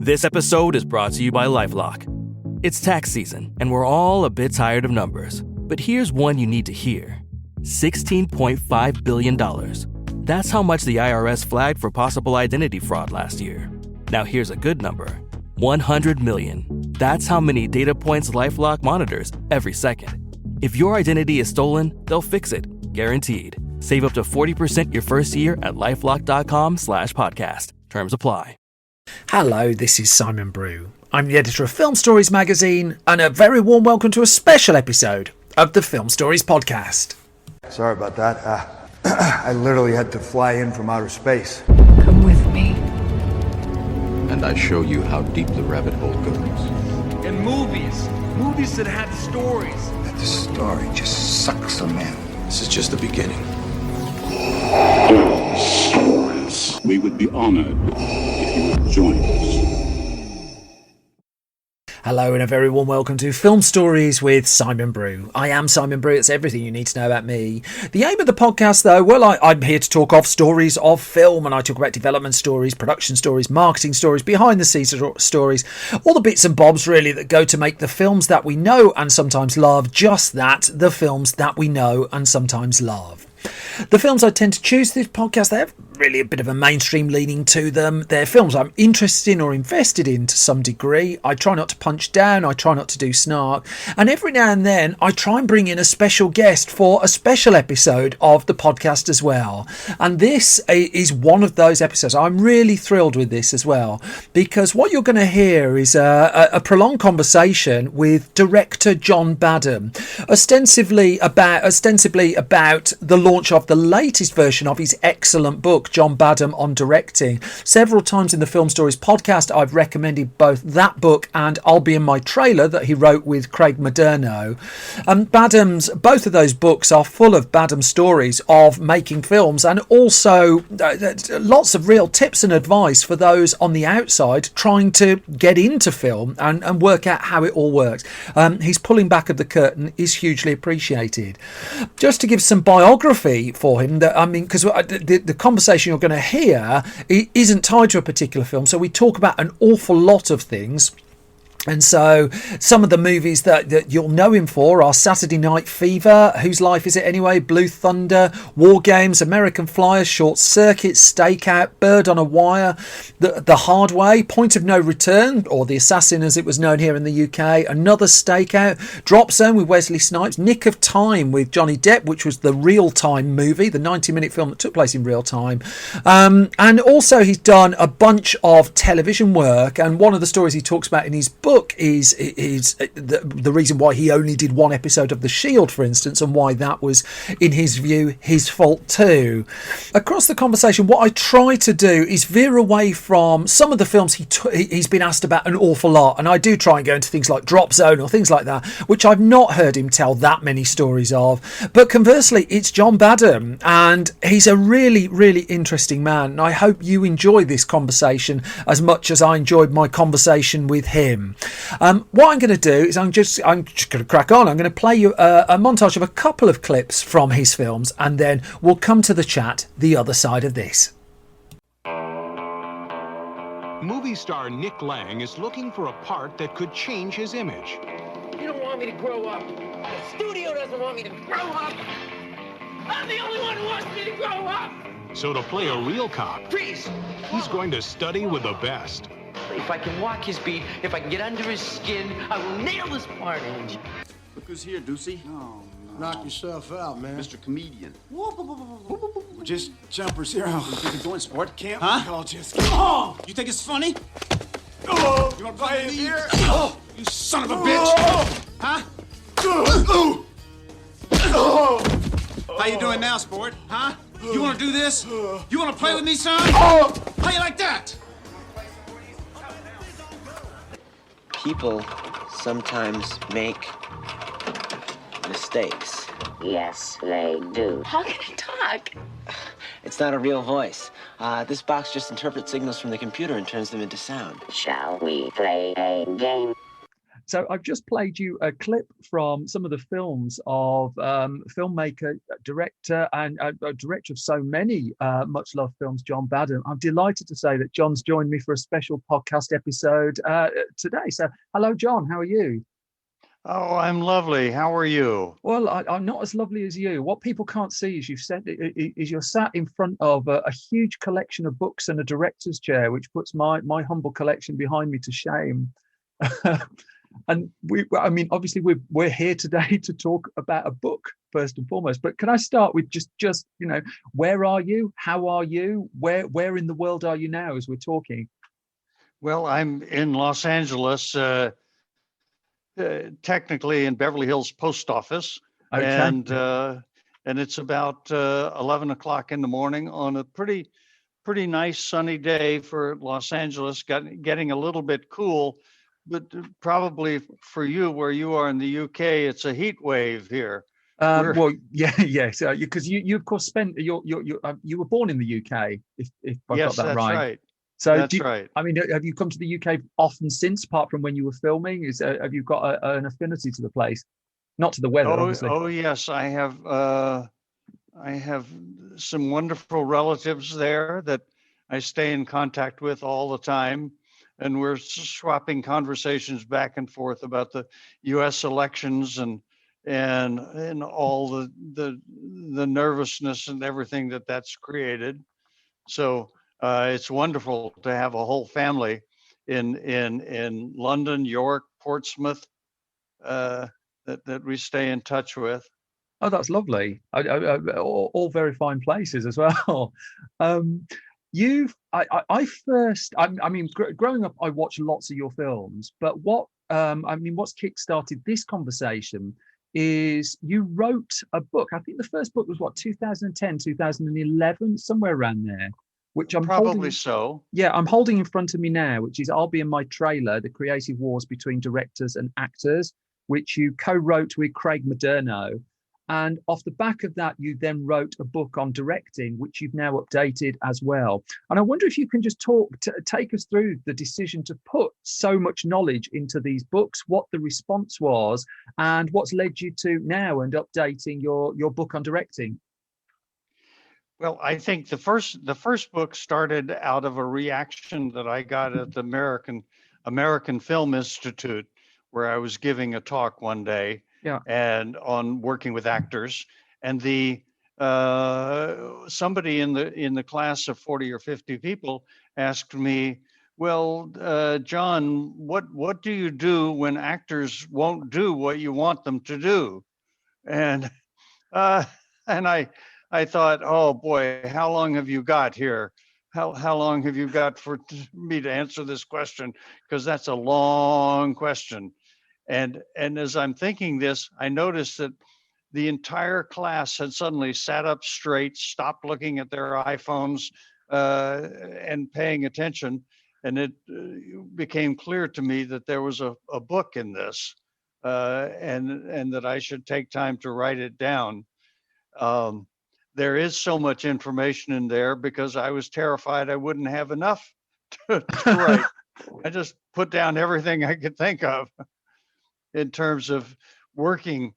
This episode is brought to you by LifeLock. It's tax season, and we're all a bit tired of numbers. But here's one you need to hear. $16.5 billion. That's how much the IRS flagged for possible identity fraud last year. Now here's a good number. 100 million. That's how many data points LifeLock monitors every second. If your identity is stolen, they'll fix it. Guaranteed. Save up to 40% your first year at LifeLock.com/podcast. Terms apply. Hello, this is Simon Brew. I'm the editor of Film Stories magazine, and a very warm welcome to a special episode of the Film Stories podcast. Sorry about that. I literally had to fly in from outer space. Come with me. And I show you how deep the rabbit hole goes. And movies that had stories. The story just sucks them in. This is just the beginning. Stories. We would be honored if you would join us. Hello and a very warm welcome to Film Stories with Simon Brew. I am Simon Brew, it's everything you need to know about me. The aim of the podcast though, well, I'm here to talk of stories of film, and I talk about development stories, production stories, marketing stories, behind the scenes stories, all the bits and bobs really that go to make the films that we know and sometimes love just that, the films that we know and sometimes love. The films I tend to choose for this podcast, they have really a bit of a mainstream leaning to them. They're films I'm interested in or invested in to some degree. I try not to punch down, I try not to do snark, and every now and then I try and bring in a special guest for a special episode of the podcast as well. And this is one of those episodes. I'm really thrilled with this as well, because what you're going to hear is a prolonged conversation with director John Badham, ostensibly about the launch of the latest version of his excellent book, John Badham on Directing. Several times in the Film Stories podcast, I've recommended both that book and I'll Be in My Trailer that he wrote with Craig Moderno. Both of those books are full of Badham stories of making films, and also lots of real tips and advice for those on the outside trying to get into film and work out how it all works. His pulling back of the curtain is hugely appreciated. Just to give some biography for him, because the conversation you're going to hear isn't tied to a particular film, so we talk about an awful lot of things. And so some of the movies that you'll know him for are Saturday Night Fever, Whose Life Is It Anyway?, Blue Thunder, WarGames, American Flyer, Short Circuit, Stakeout, Bird on a Wire, The Hard Way, Point of No Return, or The Assassin as it was known here in the UK, Another Stakeout, Drop Zone with Wesley Snipes, Nick of Time with Johnny Depp, which was the real-time movie, the 90-minute film that took place in real time. And also he's done a bunch of television work, and one of the stories he talks about in his book is the reason why he only did one episode of The Shield, for instance, and why that was, in his view, his fault too. Across the conversation, what I try to do is veer away from some of the films he's been asked about an awful lot, and I do try and go into things like Drop Zone or things like that, which I've not heard him tell that many stories of. But conversely, it's John Badham, and he's a really, really interesting man, and I hope you enjoy this conversation as much as I enjoyed my conversation with him. What I'm going to do is I'm just going to crack on. I'm going to play you a montage of a couple of clips from his films, and then we'll come to the chat the other side of this. Movie star Nick Lang is looking for a part that could change his image. You don't want me to grow up. The studio doesn't want me to grow up. I'm the only one who wants me to grow up. So to play a real cop, Please. he's going to study with the best. If I can walk his beat, if I can get under his skin, I will nail this part, Angie. Look who's here, Deucey. Oh, no. Knock yourself out, man. Mr. Comedian. Just jumpers here. You think you're doing sport camp? Huh? I'll just You think it's funny? Oh, you want to play it here? Oh, you son of a bitch! Huh? How you doing now, sport? Huh? You want to do this? You want to play with me, son? How you like that? People sometimes make mistakes. Yes, they do. How can I talk? It's not a real voice. This box just interprets signals from the computer and turns them into sound. Shall we play a game? So I've just played you a clip from some of the films of filmmaker, director, and director of so many much loved films, John Badham. I'm delighted to say that John's joined me for a special podcast episode today. So hello, John. How are you? Oh, I'm lovely. How are you? Well, I'm not as lovely as you. What people can't see is you're sat in front of a huge collection of books and a director's chair, which puts my humble collection behind me to shame. And I mean, obviously, we're here today to talk about a book first and foremost. But can I start with just where are you? How are you? Where in the world are you now as we're talking? Well, I'm in Los Angeles, technically in Beverly Hills Post Office, okay. and it's about 11 o'clock in the morning on a pretty nice sunny day for Los Angeles, getting a little bit cool. But probably for you, where you are in the UK, it's a heat wave here. Well, yeah. So because you of course spent you were born in the UK, if I yes, got that that's right. So that's right. I mean, have you come to the UK often since, apart from when you were filming? Have you got an affinity to the place? Not to the weather, obviously. Oh yes, I have. I have some wonderful relatives there that I stay in contact with all the time. And we're swapping conversations back and forth about the U.S. elections and all the nervousness and everything that's created. So it's wonderful to have a whole family in London, York, Portsmouth that we stay in touch with. Oh, that's lovely. All very fine places as well. Growing up, I watched lots of your films, but what's kickstarted this conversation is you wrote a book. I think the first book was 2010, 2011, somewhere around there, which I'm probably so. Yeah, I'm holding in front of me now, which is I'll Be in My Trailer, The Creative Wars Between Directors and Actors, which you co-wrote with Craig Moderno. And off the back of that, you then wrote a book on directing, which you've now updated as well. And I wonder if you can just take us through the decision to put so much knowledge into these books, what the response was, and what's led you to now and updating your book on directing. Well, I think the first book started out of a reaction that I got at the American Film Institute, where I was giving a talk one day. Yeah. And on working with actors, and somebody in the class of 40 or 50 people asked me, well, John, what do you do when actors won't do what you want them to do? And I thought, oh boy, how long have you got here? How long have you got for me to answer this question? Because that's a long question. And as I'm thinking this, I noticed that the entire class had suddenly sat up straight, stopped looking at their iPhones and paying attention. And it became clear to me that there was a book in this and that I should take time to write it down. There is so much information in there because I was terrified I wouldn't have enough to write. I just put down everything I could think of in terms of working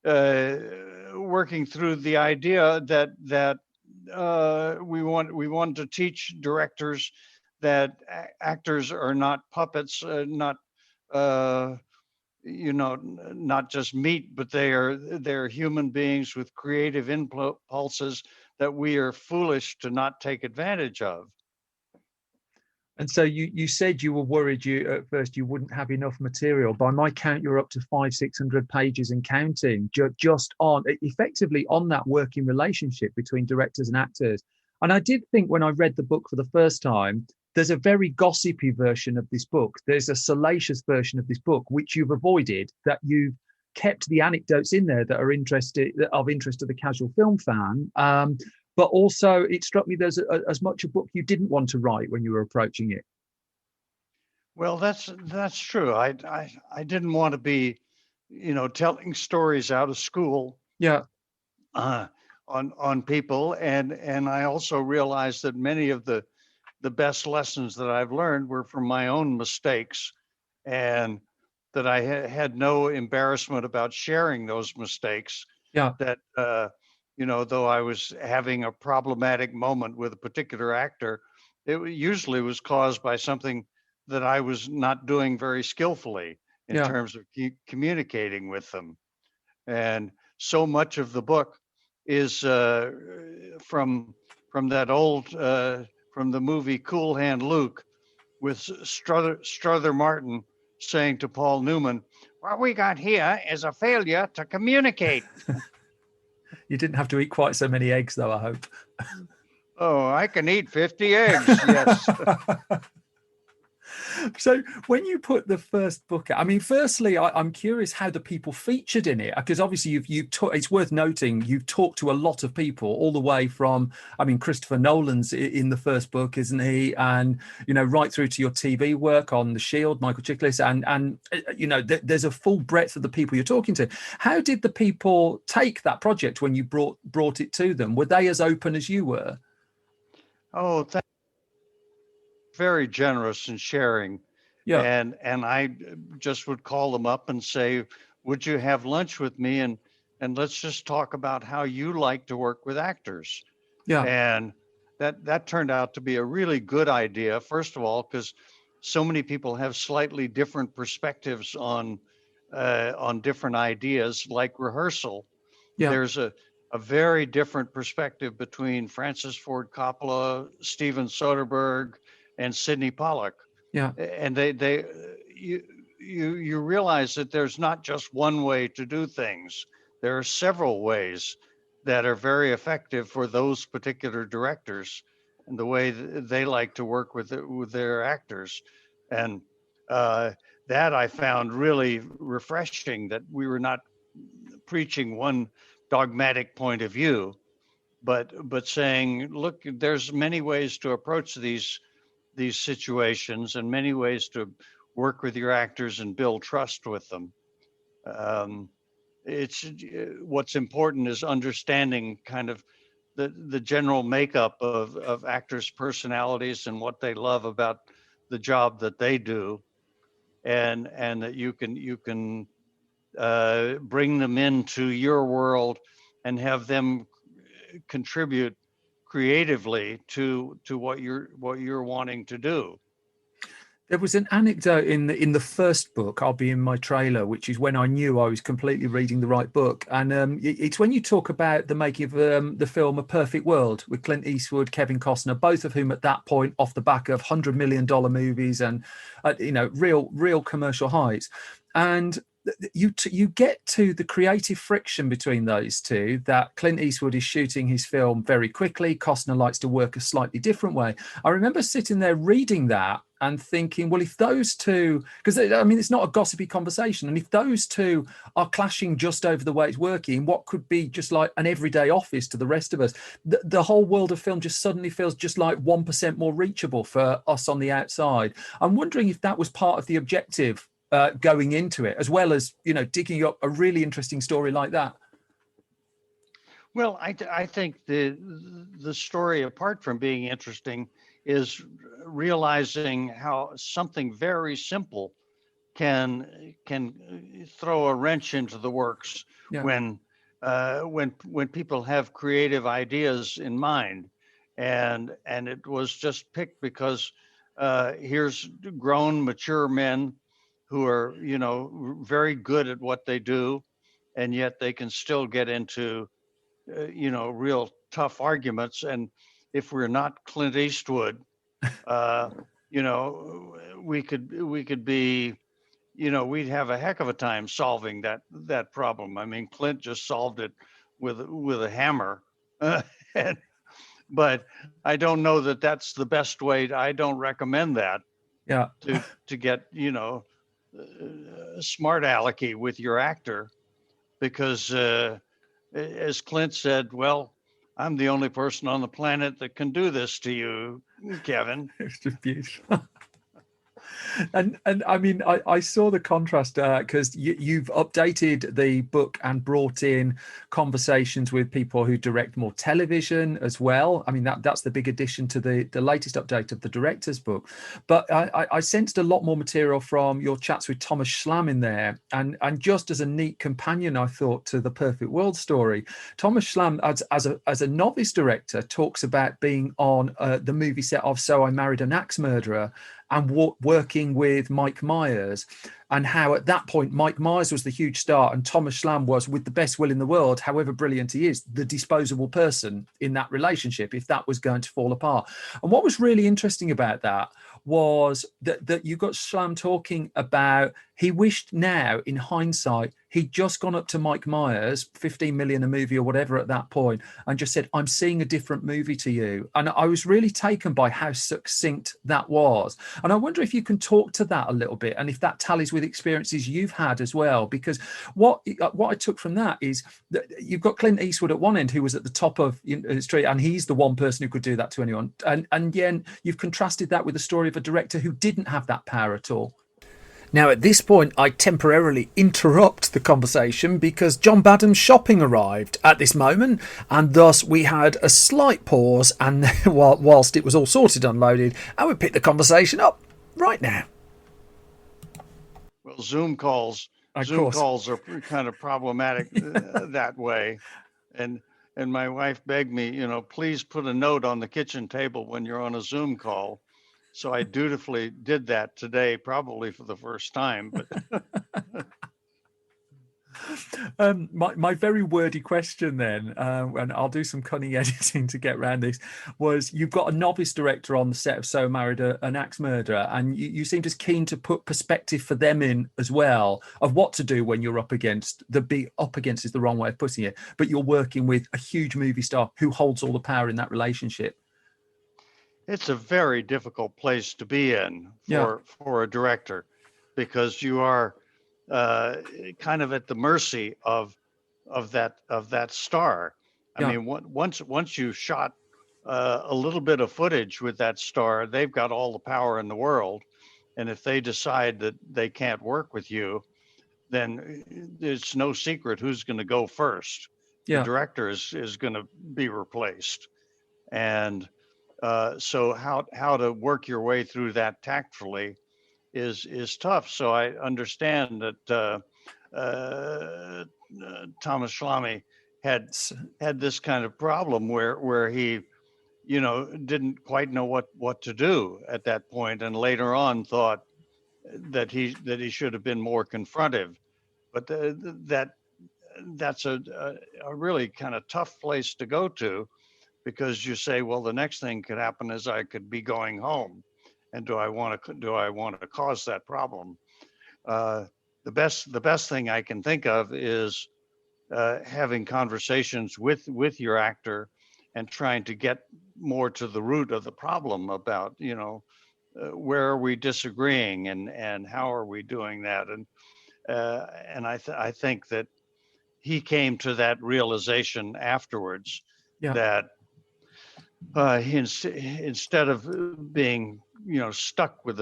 through the idea that we want to teach directors that actors are not puppets, not just meat, but they're human beings with creative impulses that we are foolish to not take advantage of. And so you said you were worried at first you wouldn't have enough material. By my count, you're up to 500-600 pages and counting, just on effectively on that working relationship between directors and actors. And I did think when I read the book for the first time, there's a very gossipy version of this book. There's a salacious version of this book, which you've avoided, that you've kept the anecdotes in there that are of interest to the casual film fan. But also, it struck me there's as much a book you didn't want to write when you were approaching it. Well, that's true. I didn't want to be, telling stories out of school. Yeah. On people, and I also realized that many of the best lessons that I've learned were from my own mistakes, and that I had no embarrassment about sharing those mistakes. Yeah. That though I was having a problematic moment with a particular actor, it usually was caused by something that I was not doing very skillfully in Yeah. terms of communicating with them. And so much of the book is from that old from the movie Cool Hand Luke, with Strother Martin saying to Paul Newman, "What we got here is a failure to communicate." You didn't have to eat quite so many eggs, though, I hope. Oh, I can eat 50 eggs, yes. So when you put the first book out, I mean, firstly, I'm curious how the people featured in it, because obviously it's worth noting you've talked to a lot of people all the way from, I mean, Christopher Nolan's in the first book, isn't he? And, right through to your TV work on The Shield, Michael Chiklis, and there's a full breadth of the people you're talking to. How did the people take that project when you brought it to them? Were they as open as you were? Oh, very generous in sharing. Yeah. And I just would call them up and say, would you have lunch with me? And let's just talk about how you like to work with actors. Yeah. And that turned out to be a really good idea. First of all, because so many people have slightly different perspectives on different ideas, like rehearsal. Yeah. There's a very different perspective between Francis Ford Coppola, Steven Soderbergh, and Sidney Pollack. Yeah. And you realize that there's not just one way to do things. There are several ways that are very effective for those particular directors and the way they like to work with their actors. And that I found really refreshing, that we were not preaching one dogmatic point of view, but saying, look, there's many ways to approach these situations and many ways to work with your actors and build trust with them. It's what's important is understanding kind of the general makeup of actors' personalities and what they love about the job that they do, and that you can bring them into your world and have them contribute creatively to what you're wanting to do. There was an anecdote in the first book, I'll Be in My Trailer, which is when I knew I was completely reading the right book. And it's when you talk about the making of the film A Perfect World with Clint Eastwood, Kevin Costner, both of whom at that point, off the back of $100 million movies and real commercial highs. And you get to the creative friction between those two, that Clint Eastwood is shooting his film very quickly. Costner likes to work a slightly different way. I remember sitting there reading that and thinking, well, if those two, because I mean, it's not a gossipy conversation, and if those two are clashing just over the way it's working, what could be just like an everyday office to the rest of us, the whole world of film just suddenly feels just like 1% more reachable for us on the outside. I'm wondering if that was part of the objective going into it, as well as, digging up a really interesting story like that. Well, I think the story, apart from being interesting, is realizing how something very simple can throw a wrench into the works. Yeah. when people have creative ideas in mind, and it was just picked because here's grown, mature men who are very good at what they do, and yet they can still get into real tough arguments. And if we're not Clint Eastwood, we could be, we'd have a heck of a time solving that problem. I mean, Clint just solved it with a hammer, but I don't know that that's the best way. I don't recommend that. Yeah. To get smart alecky with your actor, because as Clint said, well, I'm the only person on the planet that can do this to you, Kevin. It's just beautiful. And I mean, I saw the contrast because you've updated the book and brought in conversations with people who direct more television as well. I mean, that's the big addition to the latest update of the director's book. But I sensed a lot more material from your chats with Thomas Schlam in there, and just as a neat companion, I thought, to the Perfect World story, Thomas Schlam, as a novice director, talks about being on the movie set of So I Married an Axe Murderer and working with Mike Myers, and how at that point Mike Myers was the huge star and Thomas Schlam was, with the best will in the world, however brilliant he is, the disposable person in that relationship if that was going to fall apart. And what was really interesting about that was that you got Schlam talking about he wished now, in hindsight, he'd just gone up to Mike Myers, 15 million a movie or whatever at that point, and just said, I'm seeing a different movie to you. And I was really taken by how succinct that was. And I wonder if you can talk to that a little bit, and if that tallies with experiences you've had as well. Because what I took from that is that you've got Clint Eastwood at one end, who was at the top of the street, and he's the one person who could do that to anyone. And then you've contrasted that with the story of a director who didn't have that power at all. Now, at this point, I temporarily interrupt the conversation because John Badham's shopping arrived at this moment, and thus we had a slight pause, and whilst it was all sorted and unloaded, I would pick the conversation up right now. Well, Zoom calls are kind of problematic that way, and my wife begged me, please put a note on the kitchen table when you're on a Zoom call. So I dutifully did that today, probably for the first time. But my very wordy question then, and I'll do some cunning editing to get around this, was you've got a novice director on the set of So Married an Axe Murderer, and you seemed as keen to put perspective for them in as well of what to do when you're up against is the wrong way of putting it, but you're working with a huge movie star who holds all the power in that relationship. It's a very difficult place to be in for a director, because you are kind of at the mercy of that star. I mean, once you shot a little bit of footage with that star, they've got all the power in the world, and if they decide that they can't work with you, then it's no secret who's going to go first. The director is going to be replaced, and so how to work your way through that tactfully is tough. So I understand that Thomas Schlamme had this kind of problem where he, didn't quite know what to do at that point, and later on thought that he should have been more confrontive. But that's a really kind of tough place to go to, because you say, well, the next thing could happen is I could be going home, and do I want to cause that problem? The best thing I can think of is having conversations with your actor and trying to get more to the root of the problem about, where are we disagreeing, and how are we doing that? And I think that he came to that realization afterwards, that instead of being stuck with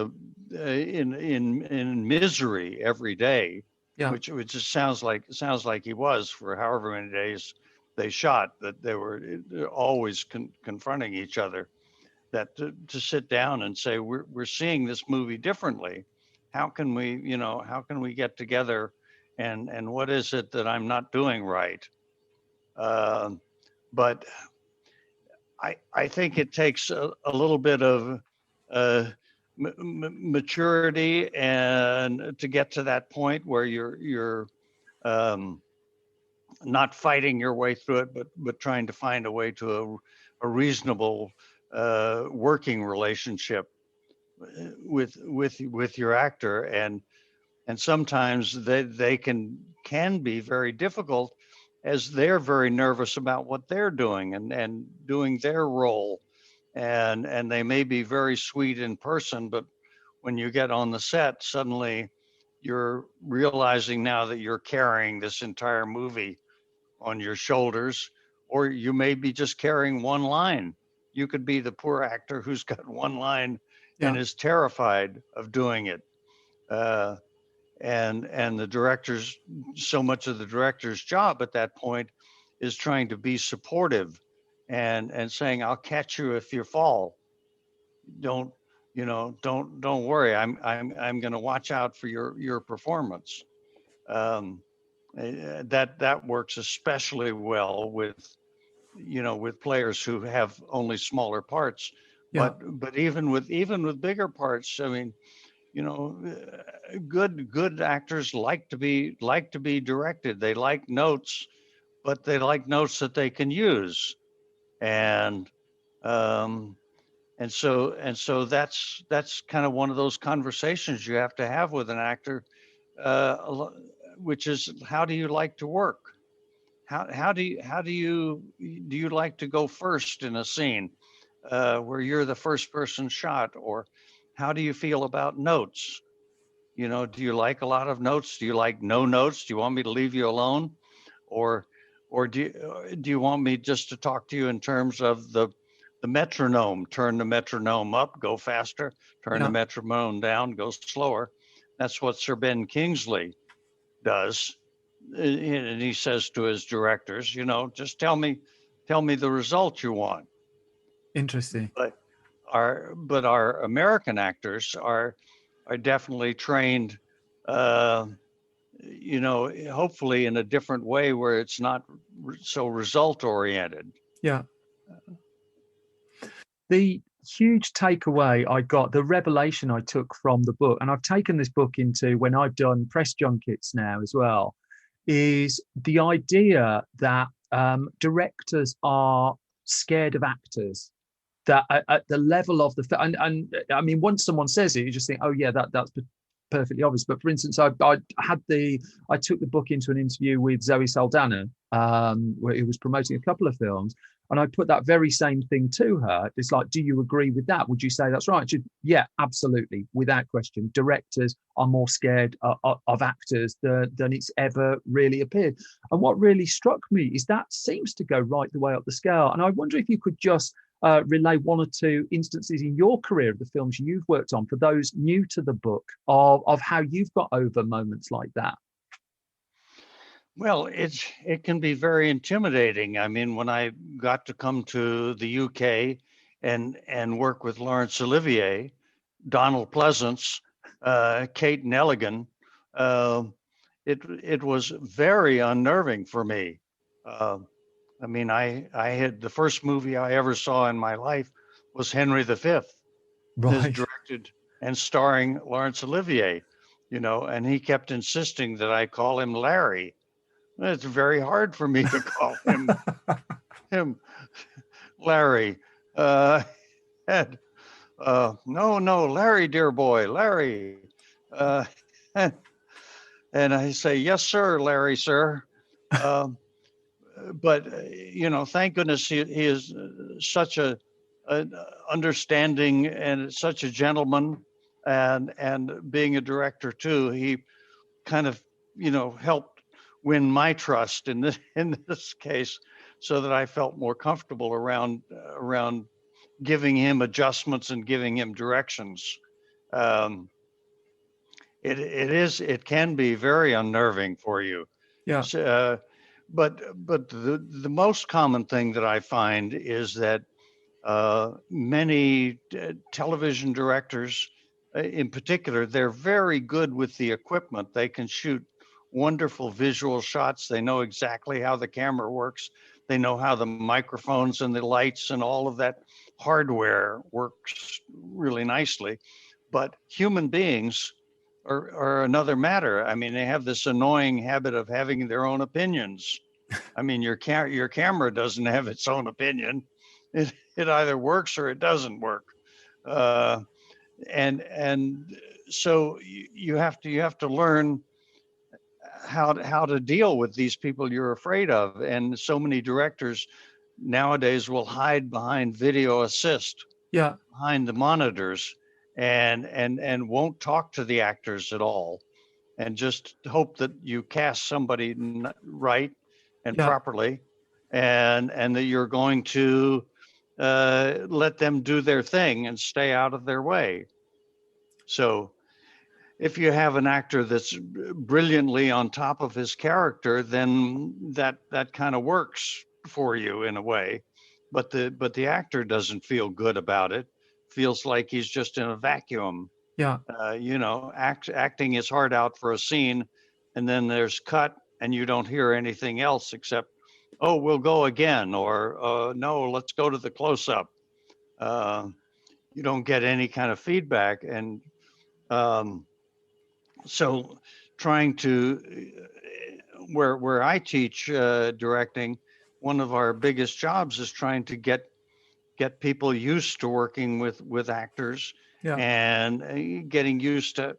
in misery every day, which just sounds like he was for however many days they shot, that they were always confronting each other, that to sit down and say, we're seeing this movie differently. How can we get together, and what is it that I'm not doing right? But I think it takes a little bit of maturity, and to get to that point where you're not fighting your way through it, but trying to find a way to a reasonable working relationship with your actor, and sometimes they can be very difficult, as they're very nervous about what they're doing and doing their role, and they may be very sweet in person, but when you get on the set, suddenly you're realizing now that you're carrying this entire movie on your shoulders, or you may be just carrying one line. You could be the poor actor who's got one line and is terrified of doing it. uh, and the director's, so much of the director's job at that point is trying to be supportive and saying, I'll catch you if you fall. Don't, don't worry. I'm going to watch out for your performance. That works especially well with players who have only smaller parts. Yeah. But even with bigger parts, I mean, good actors like to be directed. They like notes, but they like notes that they can use, and um, so that's kind of one of those conversations you have to have with an actor, which is, how do you like to work? How do you like to go first in a scene where you're the first person shot? Or how do you feel about notes? Do you like a lot of notes? Do you like no notes? Do you want me to leave you alone? Or do you want me just to talk to you in terms of the metronome? Turn the metronome up, go faster. Turn the metronome down, go slower. That's what Sir Ben Kingsley does. And he says to his directors, just tell me the result you want. Interesting. But our American actors are definitely trained, hopefully in a different way, where it's not so result oriented. Yeah. The huge takeaway I got, the revelation I took from the book, and I've taken this book into when I've done press junkets now as well, is the idea that directors are scared of actors. That at the level of and I mean, once someone says it, you just think, oh yeah, that's perfectly obvious. But for instance, I took the book into an interview with Zoe Saldana, where he was promoting a couple of films, and I put that very same thing to her. It's like, do you agree with that? Would you say that's right? She, yeah, absolutely, without question. Directors are more scared of actors than it's ever really appeared. And what really struck me is that seems to go right the way up the scale. And I wonder if you could just relay one or two instances in your career of the films you've worked on for those new to the book of how you've got over moments like that. Well, it can be very intimidating. I mean, when I got to come to the UK and work with Laurence Olivier, Donald Pleasance, Kate Nelligan, it was very unnerving for me. I mean, I had, the first movie I ever saw in my life was Henry V, right, directed and starring Laurence Olivier, and he kept insisting that I call him Larry. It's very hard for me to call him Larry. No, Larry, dear boy, Larry. And I say, yes, sir, Larry, sir. But thank goodness he is such a understanding and such a gentleman, and being a director too, he kind of helped win my trust in this case, so that I felt more comfortable around giving him adjustments and giving him directions. It can be very unnerving for you. Yeah. But the most common thing that I find is that many television directors, in particular, they're very good with the equipment. They can shoot wonderful visual shots. They know exactly how the camera works. They know how the microphones and the lights and all of that hardware works really nicely. But human beings are another matter. I mean, they have this annoying habit of having their own opinions. I mean, your camera doesn't have its own opinion. It either works or it doesn't work. And so you have to learn how to deal with these people you're afraid of. And so many directors nowadays will hide behind video assist, behind the monitors, and won't talk to the actors at all, and just hope that you cast somebody right and properly, and that you're going to let them do their thing and stay out of their way. So if you have an actor that's brilliantly on top of his character, then that kind of works for you in a way. But the actor doesn't feel good about it. Feels like he's just in a vacuum. Yeah. Acting his heart out for a scene, and then there's cut, and you don't hear anything else except, "Oh, we'll go again," or "No, let's go to the close-up." You don't get any kind of feedback, and so trying to where I teach directing, one of our biggest jobs is trying to get people used to working with actors, Yeah. and getting used to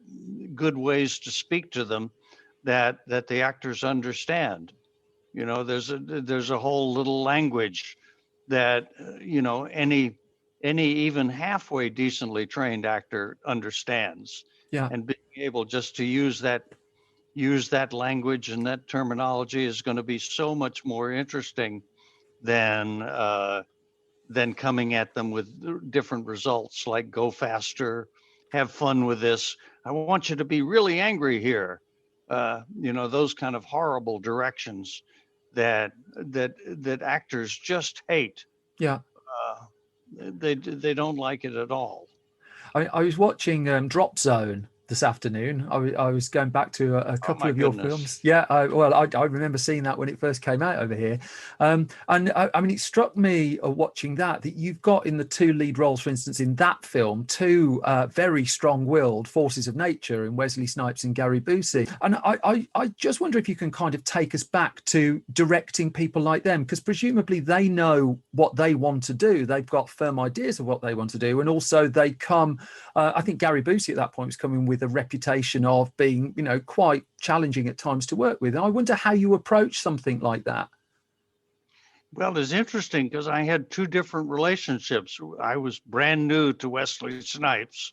good ways to speak to them that the actors understand. There's a whole little language that any even halfway decently trained actor understands. Yeah. And being able just to use that language and that terminology is going to be so much more interesting than coming at them with different results, like go faster, have fun with this. I want you to be really angry here. Those kind of horrible directions that actors just hate. Yeah. They don't like it at all. I was watching Drop Zone this afternoon. I was going back to a couple of your films. Yeah, I remember seeing that when it first came out over here. And I mean, it struck me watching that you've got in the two lead roles, for instance, in that film, two very strong-willed forces of nature in Wesley Snipes and Gary Busey. And I just wonder if you can kind of take us back to directing people like them, because presumably they know what they want to do. They've got firm ideas of what they want to do. And also they come, I think Gary Busey at that point was coming with a reputation of being, quite challenging at times to work with. And I wonder how you approach something like that. Well, it's interesting because I had two different relationships. I was brand new to Wesley Snipes,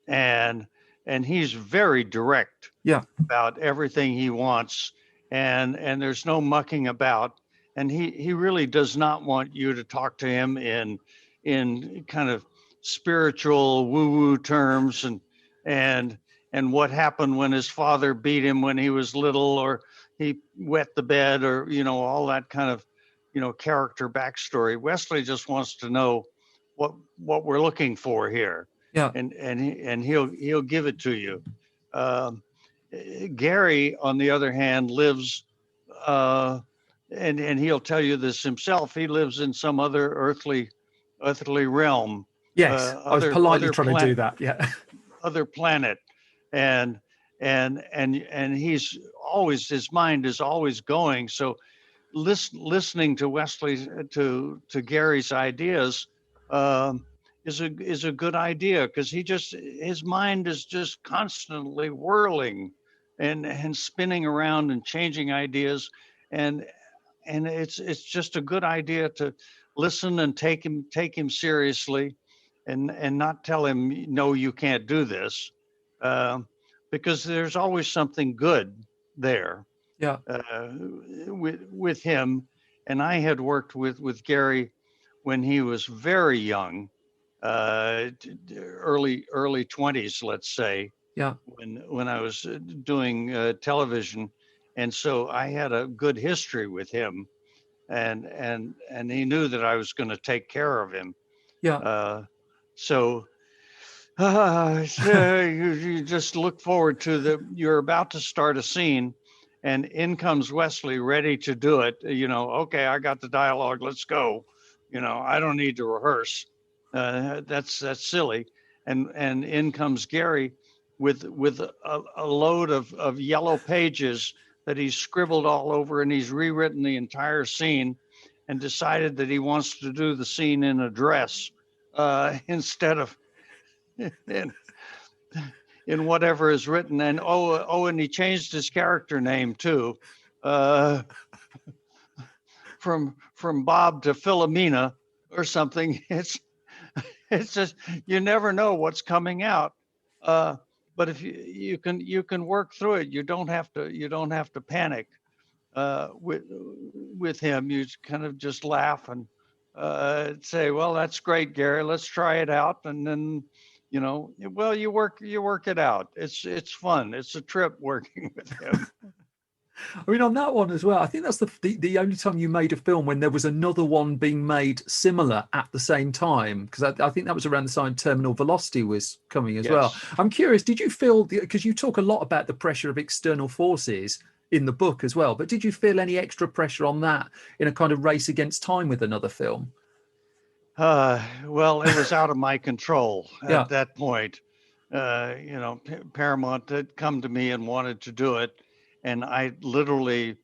and he's very direct about everything he wants, and there's no mucking about. And he really does not want you to talk to him in kind of spiritual woo-woo terms and what happened when his father beat him when he was little, or he wet the bed, or all that kind of character backstory. Wesley just wants to know what we're looking for here. Yeah. And he'll give it to you. Gary, on the other hand, lives and he'll tell you this himself, he lives in some other earthly realm. Yes, I was politely trying to do that. Yeah. Other planet. And he's always, his mind is always going. So listening to Wesley, to Gary's ideas is a good idea, because his mind is just constantly whirling and spinning around and changing ideas, and it's just a good idea to listen and take him seriously, and not tell him, no, you can't do this. Because there's always something good there. Yeah. With him, and I had worked with Gary when he was very young, early 20s, let's say. Yeah. When I was doing television, and so I had a good history with him, and he knew that I was going to take care of him. Yeah. So you just look forward to you're about to start a scene, and in comes Wesley ready to do it. Okay, I got the dialogue, let's go. I don't need to rehearse. That's silly. And in comes Gary with a load of yellow pages that he's scribbled all over, and he's rewritten the entire scene and decided that he wants to do the scene in a dress instead of in whatever is written. And and he changed his character name too, from Bob to Philomena or something. It's just, you never know what's coming out. But if you can work through it, you don't have to panic with him. You kind of just laugh and say, well, that's great, Gary, let's try it out. And then well, you work it out. It's fun. It's a trip working with him. I mean, on that one as well, I think that's the only time you made a film when there was another one being made similar at the same time, because I think that was around the time Terminal Velocity was coming as well. Yes. I'm curious, did you feel, because you talk a lot about the pressure of external forces in the book as well, but did you feel any extra pressure on that in a kind of race against time with another film? Well, it was out of my control Yeah. at that point. Paramount had come to me and wanted to do it, and I literally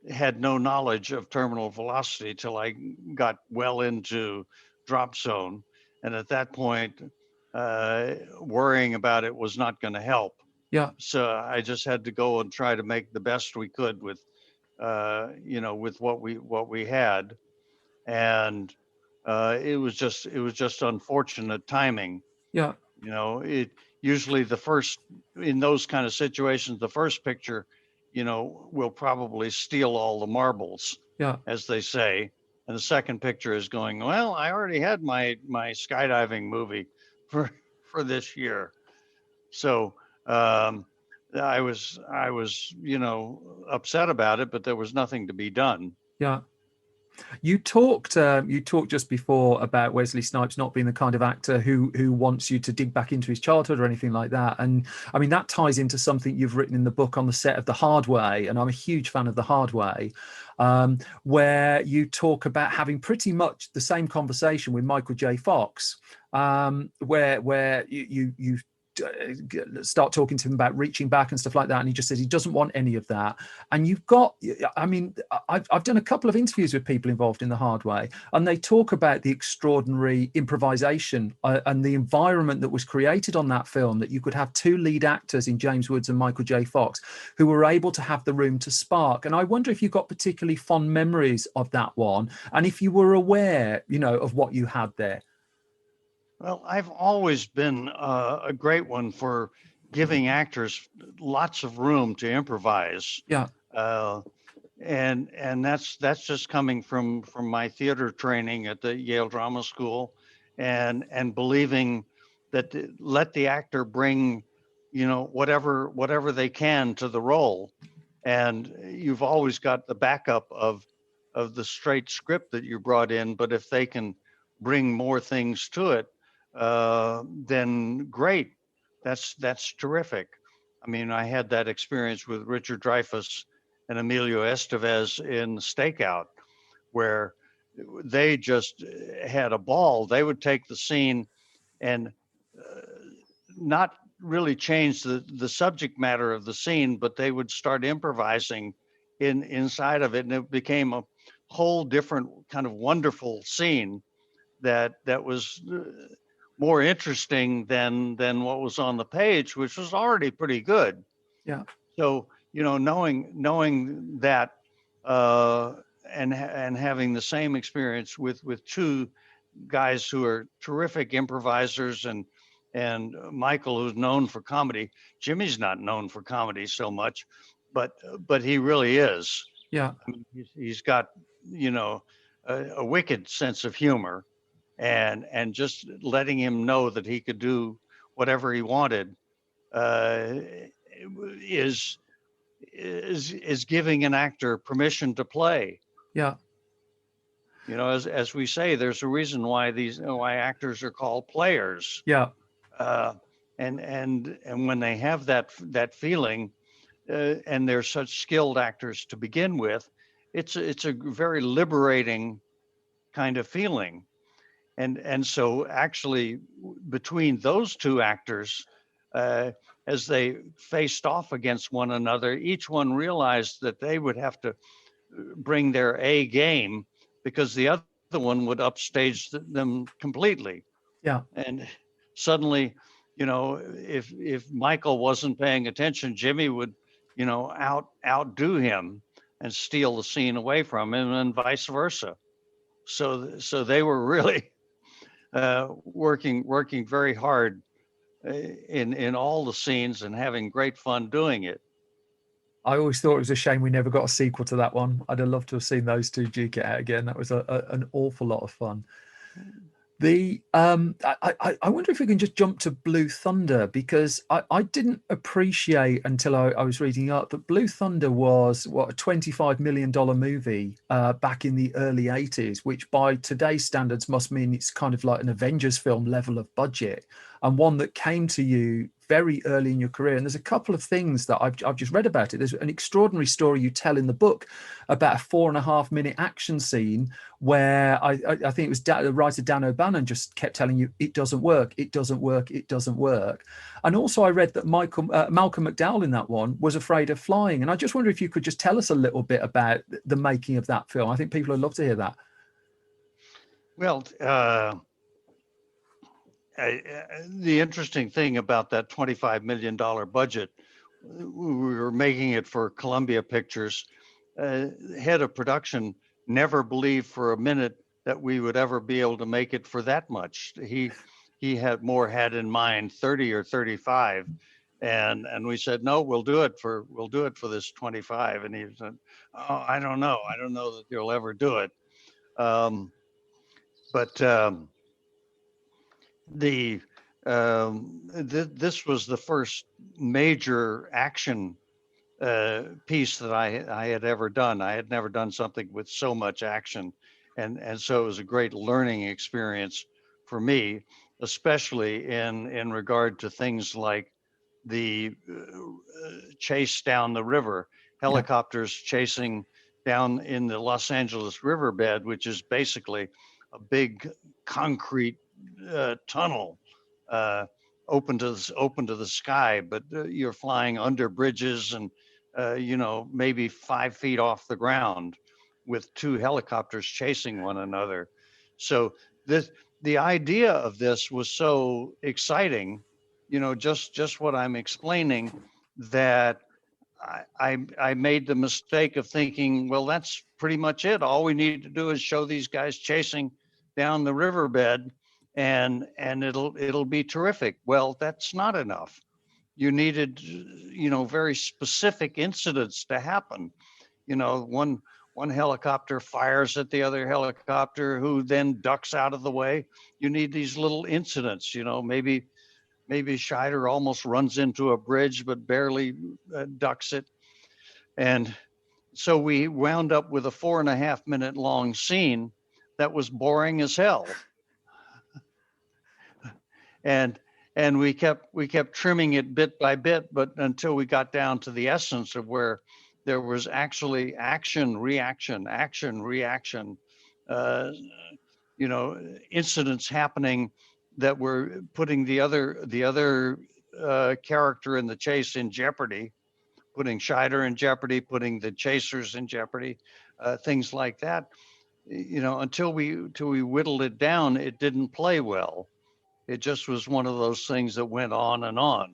had no knowledge of terminal velocity till I got well into drop zone, and at that point, worrying about it was not going to help. Yeah. So I just had to go and try to make the best we could with, with what we had, and it was just unfortunate timing. Yeah. It usually in those kind of situations, the first picture, will probably steal all the marbles, Yeah. as they say. And the second picture is going, well, I already had my skydiving movie for this year. So I was, upset about it, but there was nothing to be done. Yeah. You talked just before about Wesley Snipes not being the kind of actor who wants you to dig back into his childhood or anything like that. And I mean, that ties into something you've written in the book on the set of The Hard Way. And I'm a huge fan of The Hard Way, where you talk about having pretty much the same conversation with Michael J. Fox, where you start talking to him about reaching back and stuff like that, and he just says he doesn't want any of that. And you've got, I mean, I've done a couple of interviews with people involved in The Hard Way, and they talk about the extraordinary improvisation and the environment that was created on that film, that you could have two lead actors in James Woods and Michael J. Fox who were able to have the room to spark. And I wonder if you've got particularly fond memories of that one, and if you were aware, of what you had there. Well, I've always been a great one for giving actors lots of room to improvise. Yeah. And that's just coming from my theater training at the Yale Drama School, and believing that let the actor bring, whatever they can to the role, and you've always got the backup of the straight script that you brought in. But if they can bring more things to it, then great. That's terrific. I mean, I had that experience with Richard Dreyfuss and Emilio Estevez in Stakeout, where they just had a ball. They would take the scene and not really change the subject matter of the scene, but they would start improvising inside of it, and it became a whole different kind of wonderful scene that was more interesting than what was on the page, which was already pretty good. Yeah. So, knowing that, and having the same experience with two guys who are terrific improvisers, and Michael, who's known for comedy. Jimmy's not known for comedy so much, but he really is. Yeah. I mean, he's got, a wicked sense of humor. And just letting him know that he could do whatever he wanted is giving an actor permission to play. Yeah. As we say, there's a reason why why actors are called players. Yeah. And when they have that feeling, and they're such skilled actors to begin with, it's a very liberating kind of feeling. And so actually between those two actors, as they faced off against one another, each one realized that they would have to bring their A game, because the other one would upstage them completely. Yeah. And suddenly, if Michael wasn't paying attention, Jimmy would, outdo him and steal the scene away from him, and vice versa. So they were really working very hard in all the scenes, and having great fun doing it. I always thought it was a shame we never got a sequel to that one. I'd have loved to have seen those two duke it out again. That was an awful lot of fun. The I wonder if we can just jump to Blue Thunder, because I didn't appreciate until I was reading up that Blue Thunder was what, a $25 million movie back in the early 80s, which by today's standards must mean it's kind of like an Avengers film level of budget, and one that came to you very early in your career. And there's a couple of things that I've just read about it. There's an extraordinary story you tell in the book about a 4.5 minute action scene where I think it was the writer Dan O'Bannon just kept telling you it doesn't work, it doesn't work, it doesn't work. And also I read that Malcolm McDowell in that one was afraid of flying. And I just wonder if you could just tell us a little bit about the making of that film. I think people would love to hear that. Well, the interesting thing about that $25 million budget, we were making it for Columbia Pictures. Head of production never believed for a minute that we would ever be able to make it for that much. He had in mind 30 or 35, and we said, no, we'll do it for this 25. And he said, oh, I don't know that you'll ever do it. This was the first major action piece that I had ever done. I had never done something with so much action, and so it was a great learning experience for me, especially in regard to things like the chase down the river, helicopters chasing down in the Los Angeles riverbed, which is basically a big concrete tunnel open to the sky, but you're flying under bridges and maybe 5 feet off the ground with two helicopters chasing one another. So the idea of this was so exciting, just what I'm explaining, that I made the mistake of thinking, well, that's pretty much it. All we need to do is show these guys chasing down the riverbed, and it'll be terrific. Well, that's not enough. You needed, very specific incidents to happen. One helicopter fires at the other helicopter, who then ducks out of the way. You need these little incidents. Maybe Scheider almost runs into a bridge, but barely ducks it. And so we wound up with a 4.5 minute long scene that was boring as hell. And we kept trimming it bit by bit, but until we got down to the essence of where there was actually action, reaction, incidents happening that were putting the other character in the chase in jeopardy, putting Scheider in jeopardy, putting the chasers in jeopardy, things like that. Until we whittled it down, it didn't play well. It just was one of those things that went on and on.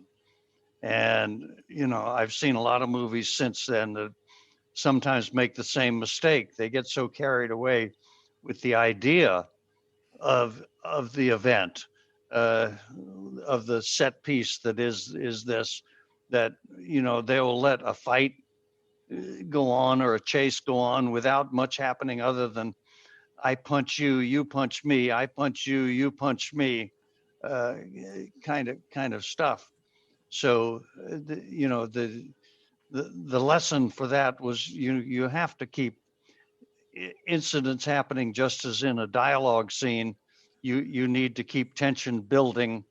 And, I've seen a lot of movies since then that sometimes make the same mistake. They get so carried away with the idea of the event, of the set piece that is this, that, they will let a fight go on or a chase go on without much happening other than I punch you, you punch me, I punch you, you punch me, kind of stuff. So the lesson for that was you have to keep incidents happening, just as in a dialogue scene. You need to keep tension building,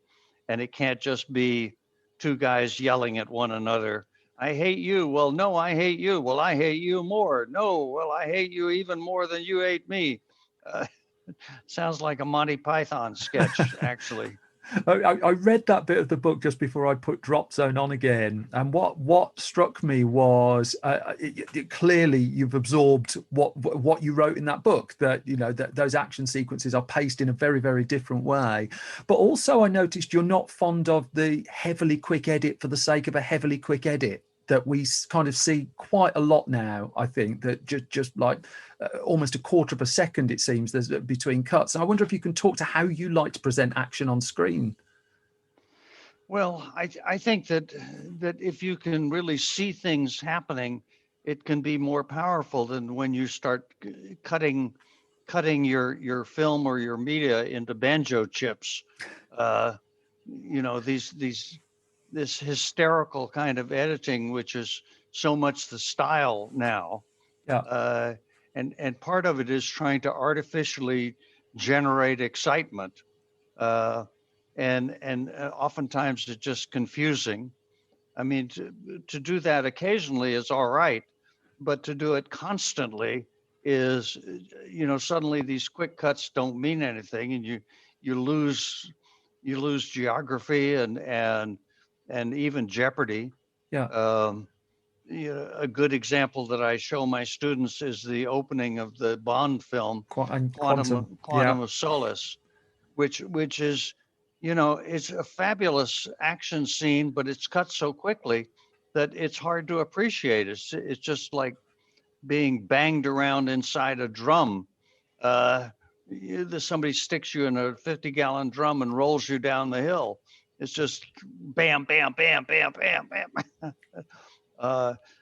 and it can't just be two guys yelling at one another. I hate you. Well, no, I hate you. Well, I hate you more. No, well, I hate you even more than you hate me. Sounds like a Monty Python sketch, actually. I read that bit of the book just before I put Drop Zone on again, and what struck me was clearly you've absorbed what you wrote in that book, that that those action sequences are paced in a very, very different way. But also I noticed you're not fond of the heavily quick edit for the sake of a heavily quick edit that we kind of see quite a lot now. I think that just like almost a quarter of a second, it seems, there's between cuts. And I wonder if you can talk to how you like to present action on screen. Well, I think that if you can really see things happening, it can be more powerful than when you start cutting cutting your film or your media into banjo chips. This hysterical kind of editing, which is so much the style now. Yeah. And part of it is trying to artificially generate excitement. And oftentimes it's just confusing. I mean, to do that occasionally is all right, but to do it constantly is, suddenly these quick cuts don't mean anything, and you lose geography and even jeopardy. Yeah. A good example that I show my students is the opening of the Bond film, Quantum of Solace, which is, it's a fabulous action scene, but it's cut so quickly that it's hard to appreciate. It's just like being banged around inside a drum. Somebody sticks you in a 50-gallon drum and rolls you down the hill. It's just bam, bam, bam, bam, bam, bam.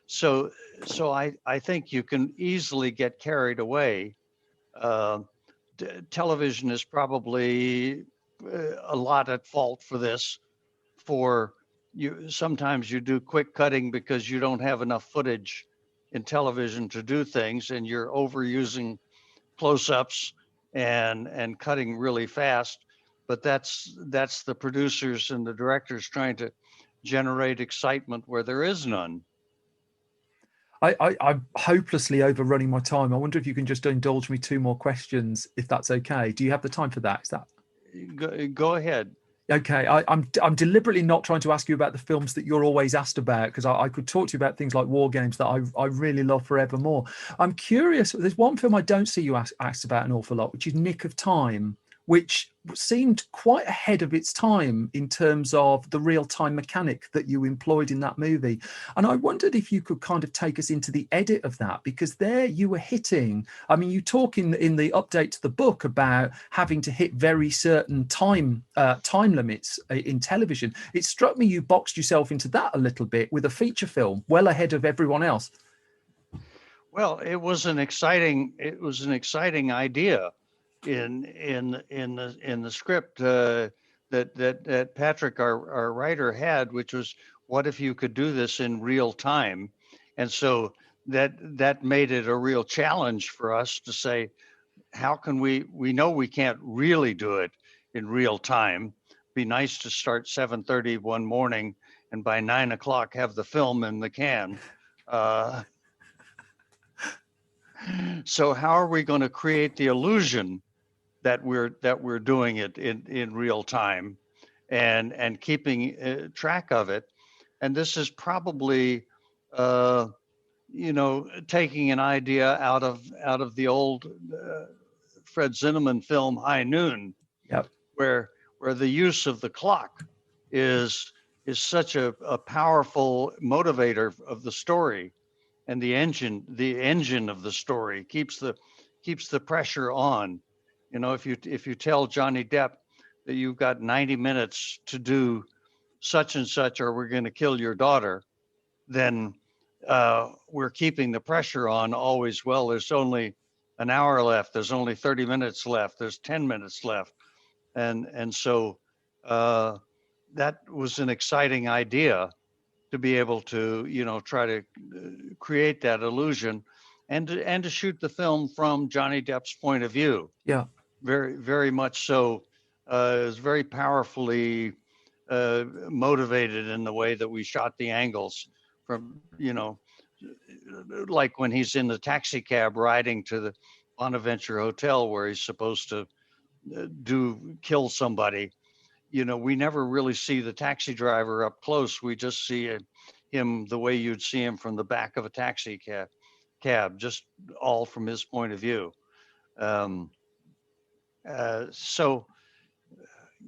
So I think you can easily get carried away. Television is probably a lot at fault for this. Sometimes you do quick cutting because you don't have enough footage in television to do things, and you're overusing close-ups and cutting really fast. But that's the producers and the directors trying to generate excitement where there is none. I'm hopelessly overrunning my time. I wonder if you can just indulge me 2 more questions, if that's okay. Do you have the time for that? Is that go ahead? Okay, I'm deliberately not trying to ask you about the films that you're always asked about, because I could talk to you about things like WarGames that I really love forevermore. I'm curious. There's one film I don't see you asked about an awful lot, which is Nick of Time, which seemed quite ahead of its time in terms of the real-time mechanic that you employed in that movie. And I wondered if you could kind of take us into the edit of that, because there you were hitting, I mean, you talk in the update to the book about having to hit very certain time limits in television. It struck me you boxed yourself into that a little bit with a feature film well ahead of everyone else. Well, it was an exciting idea in the script that Patrick, our writer, had, which was, what if you could do this in real time? And so that made it a real challenge for us to say, how can we know we can't really do it in real time. Be nice to start 7:30 one morning and by 9 o'clock have the film in the can. So how are we going to create the illusion that we're doing it in real time and keeping track of it? And this is probably taking an idea out of the old Fred Zinnemann film High Noon. Yep. where the use of the clock is such a powerful motivator of the story, and the engine of the story keeps the pressure on. If you tell Johnny Depp that you've got 90 minutes to do such and such, or we're going to kill your daughter, then we're keeping the pressure on always. Well, there's only an hour left. There's only 30 minutes left. There's 10 minutes left. And so that was an exciting idea, to be able to, try to create that illusion and to shoot the film from Johnny Depp's point of view. Yeah. Very, very much so. It was very powerfully motivated in the way that we shot the angles from, like when he's in the taxi cab riding to the Bonaventure Hotel where he's supposed to kill somebody. We never really see the taxi driver up close. We just see him the way you'd see him from the back of a taxi cab, just all from his point of view. So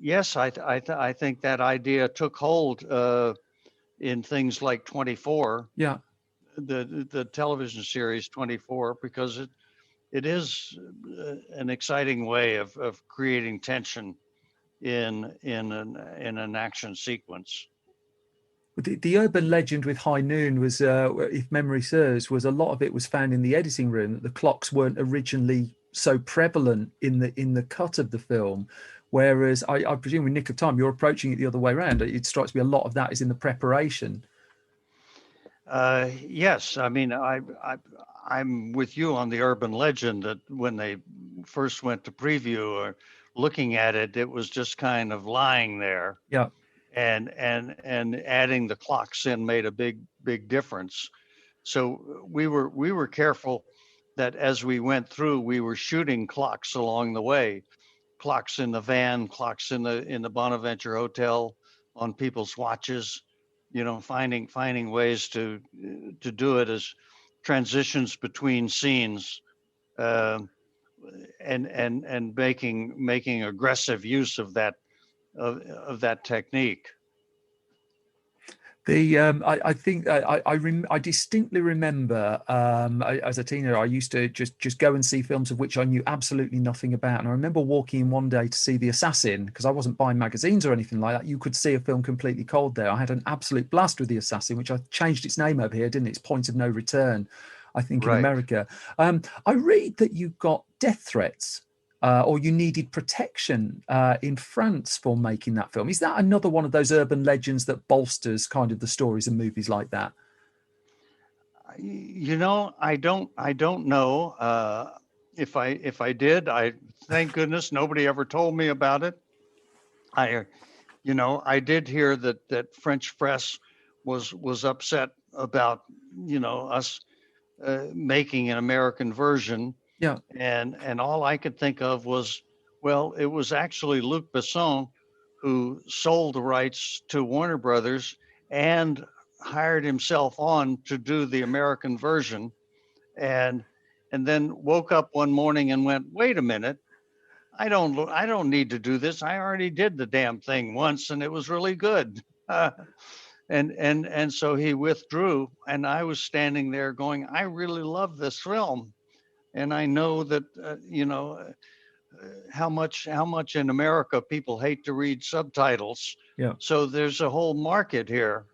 yes, I think that idea took hold in things like 24. Yeah. The television series 24, because it is an exciting way of creating tension in an action sequence. The urban legend with High Noon was, if memory serves, was a lot of it was found in the editing room, that the clocks weren't originally so prevalent in the cut of the film. Whereas I presume with Nick of Time, you're approaching it the other way around. It strikes me a lot of that is in the preparation. Yes, I mean, I'm with you on the urban legend that when they first went to preview or looking at it, it was just kind of lying there. Yeah. And adding the clocks in made a big difference. So we were careful that as we went through, we were shooting clocks along the way, clocks in the van, clocks in the Bonaventure Hotel, on people's watches, finding ways to do it as transitions between scenes, uh, and making aggressive use of that technique. I think I distinctly remember as a teenager, I used to just go and see films of which I knew absolutely nothing about. And I remember walking in one day to see The Assassin, because I wasn't buying magazines or anything like that. You could see a film completely cold there. I had an absolute blast with The Assassin, which I changed its name over here, didn't it? It's Point of No Return, I think, in America. I read that you got death threats. Or you needed protection in France for making that film. Is that another one of those urban legends that bolsters kind of the stories and movies like that? I don't know. If I did, I thank goodness nobody ever told me about it. I did hear that French press was upset about us making an American version. Yeah. And all I could think of was, well, it was actually Luc Besson who sold the rights to Warner Brothers and hired himself on to do the American version, and then woke up one morning and went, wait a minute, I don't need to do this. I already did the damn thing once and it was really good. And so he withdrew, and I was standing there going, I really love this film. And I know that how much in America people hate to read subtitles. Yeah. So there's a whole market here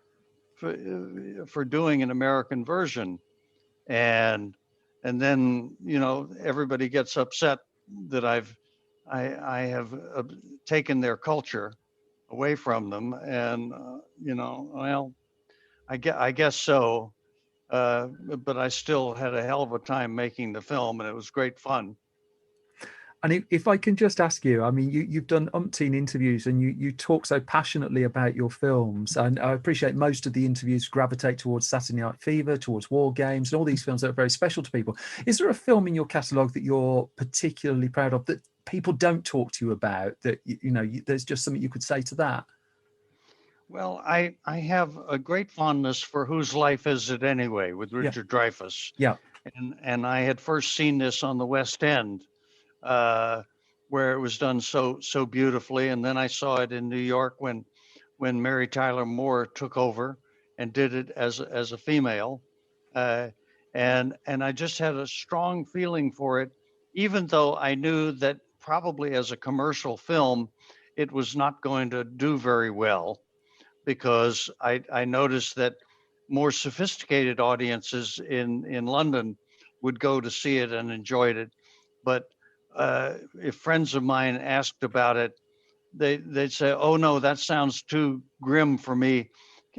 for doing an American version, and then everybody gets upset that I have taken their culture away from them, and well, I guess so. But I still had a hell of a time making the film, and it was great fun. And if I can just ask you, I mean, you've done umpteen interviews and you talk so passionately about your films. And I appreciate most of the interviews gravitate towards Saturday Night Fever, towards WarGames, and all these films that are very special to people. Is there a film in your catalogue that you're particularly proud of that people don't talk to you about, that, there's just something you could say to that? Well, I have a great fondness for Whose Life Is It Anyway with Richard Dreyfuss. Yeah. And I had first seen this on the West End, where it was done so beautifully. And then I saw it in New York when Mary Tyler Moore took over and did it as a female. And I just had a strong feeling for it, even though I knew that probably as a commercial film, it was not going to do very well, because I noticed that more sophisticated audiences in London would go to see it and enjoyed it. But if friends of mine asked about it, they'd say, oh no, that sounds too grim for me.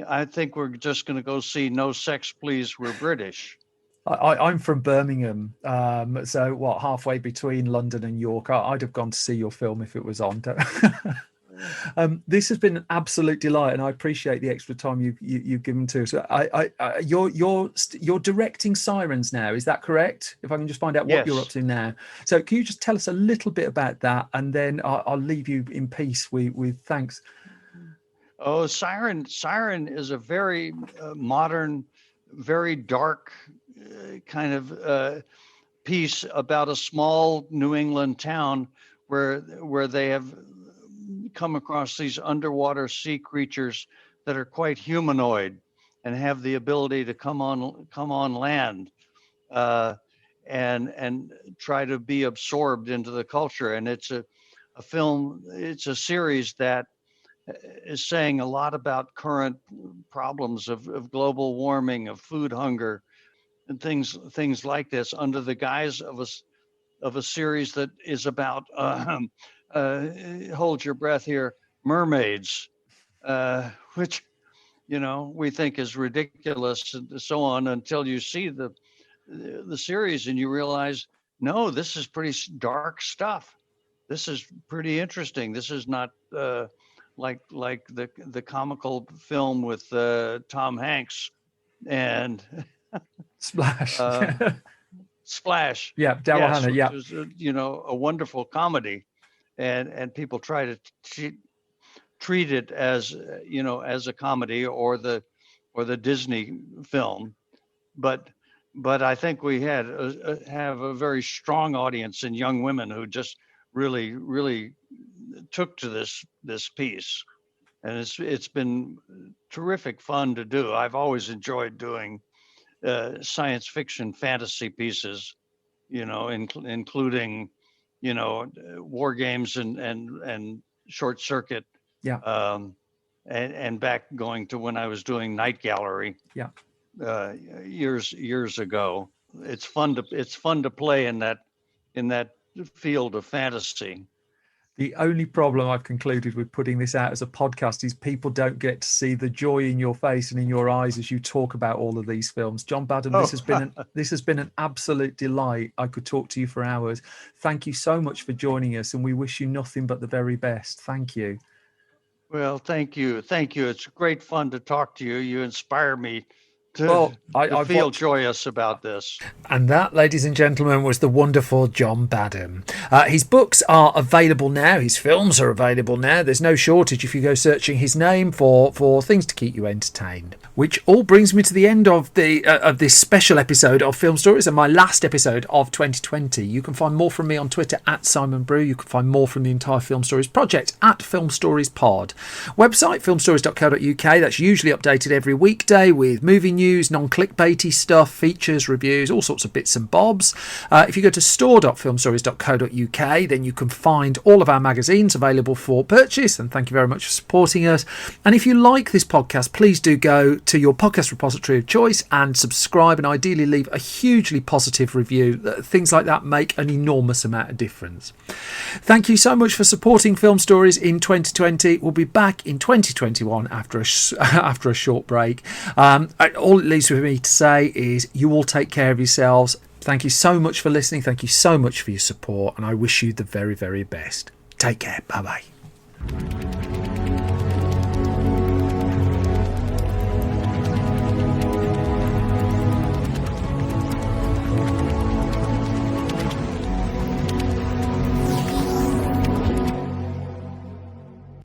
I think we're just going to go see No Sex Please, We're British. I'm from Birmingham, so halfway between London and York. I'd have gone to see your film if it was on. This has been an absolute delight, and I appreciate the extra time you've given to us. You're directing Sirens now, is that correct? If I can just find out what you're up to now. So can you just tell us a little bit about that, and then I'll leave you in peace with thanks. Oh, Siren is a very modern, very dark kind of piece about a small New England town where they have come across these underwater sea creatures that are quite humanoid and have the ability to come on land and try to be absorbed into the culture. And it's a film, it's a series that is saying a lot about current problems of global warming, of food hunger, and things like this, under the guise of a series that is about hold your breath here, mermaids, which we think is ridiculous and so on until you see the series and you realize, no, this is pretty dark stuff. This is pretty interesting. This is not like the comical film with Tom Hanks and Splash. Splash. Yeah, Daryl Hannah. Yeah, which is a wonderful comedy, and people try to treat it as as a comedy or the Disney film, but I think we have a very strong audience in young women who just really took to this piece, and it's been terrific fun to do. I've always enjoyed doing science fiction fantasy pieces, including WarGames and Short Circuit. Yeah. And back going to when I was doing Night Gallery. Yeah. Years ago. It's fun to play in that field of fantasy. The only problem I've concluded with putting this out as a podcast is people don't get to see the joy in your face and in your eyes as you talk about all of these films. John Badham, this has been an absolute delight. I could talk to you for hours. Thank you so much for joining us, and we wish you nothing but the very best. Thank you. Well, thank you. It's great fun to talk to you. You inspire me to feel joyous about this. And that, ladies and gentlemen, was the wonderful John Badham. His books are available now. His films are available now. There's no shortage if you go searching his name for things to keep you entertained. Which all brings me to the end of this special episode of Film Stories and my last episode of 2020. You can find more from me on Twitter at Simon Brew. You can find more from the entire Film Stories project at Film Stories Pod. Website filmstories.co.uk. That's usually updated every weekday with movie news, non-clickbaity stuff, features, reviews, all sorts of bits and bobs. If you go to store.filmstories.co.uk, then you can find all of our magazines available for purchase, and thank you very much for supporting us. And if you like this podcast, please do go to your podcast repository of choice and subscribe, and ideally leave a hugely positive review. Things like that make an enormous amount of difference. Thank you so much for supporting Film Stories in 2020. We'll be back in 2021 after a short break. All it leaves for me to say is you all take care of yourselves. Thank you so much for listening. Thank you so much for your support, and I wish you the very, very best. Take care. Bye-bye.